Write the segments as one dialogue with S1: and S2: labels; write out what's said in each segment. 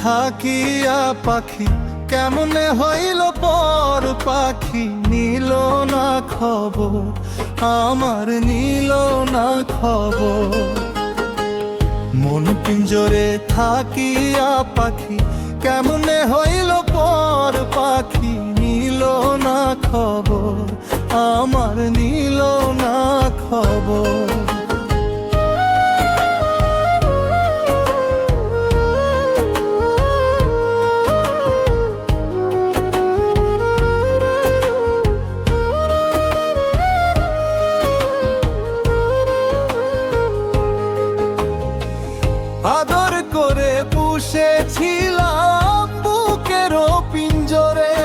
S1: থাকিয়া পাখি কেমনে হইল পর পাখি, নিল না খবর আমার, নিল না খবর। মন পিঞ্জরে থাকিয়া পাখি কেমনে হইল পর পাখি, নিল না খবর আমার, নিল না খবর। আদর করে পুষেছিলাম বুকের পিঞ্জরে,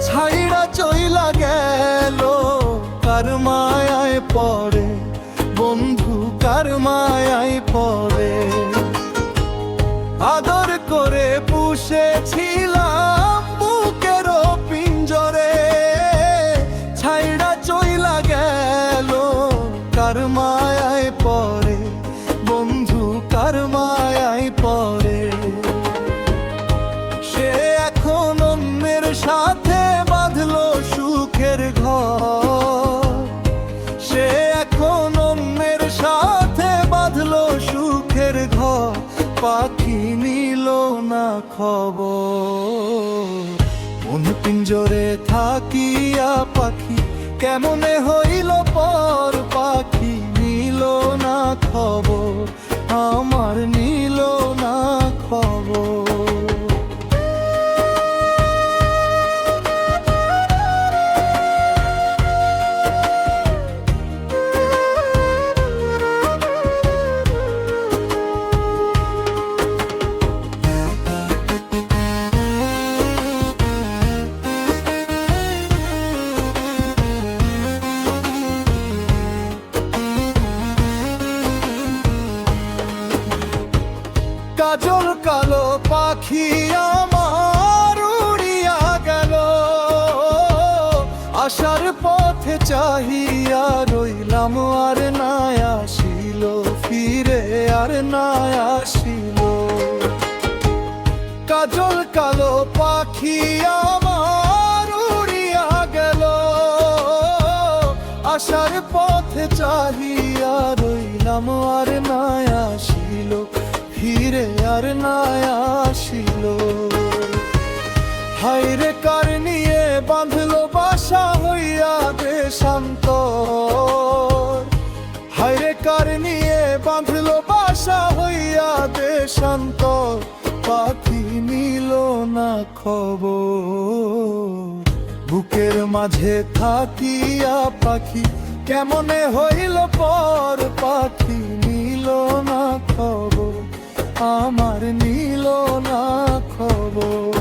S1: ছাইড়া চইলা গেল কার মায়ায় পড়ে, বন্ধু কার মায়ায় পড়ে। আদর করে পুষেছিলাম বুকের পিঞ্জরে, ছাইড়া চইলা গেল কার মায়ায় পড়ে, বন্ধু কার মায়ায় পড়ে। সে এখন অন্যের সাথে বাঁধলো সুখের ঘর, সে এখন অন্যের সাথে বাঁধলো সুখের ঘর, পাখি নিল না খবর। মন পিঞ্জরে থাকিয়া পাখি কেমনে হইল পর পাখি, নিল না খবর আমার, নিল না খবর। কাজল কালো পাখি আমার উড়িয়া গেল, আসার পথে চাহিয়া রইলাম আর না আসিল, ফিরে আর না আসিল। কাজল কালো পাখি আমার উড়িয়া গেল, আসার পথে চাহিয়া রইলাম আর না আসিল, ফিরে আর না আসিল। হায়রে কার নিয়ে বাঁধলো বাসা হইয়া দেশান্তর, হায়রে কার নিয়ে বাঁধলো বাসা হইয়া দেশান্তর, পাখি নিল না খবর। বুকের মাঝে থাকিয়া পাখি কেমনে হইল পর পাখি, নিল না খবর আমার, নিল না খবর।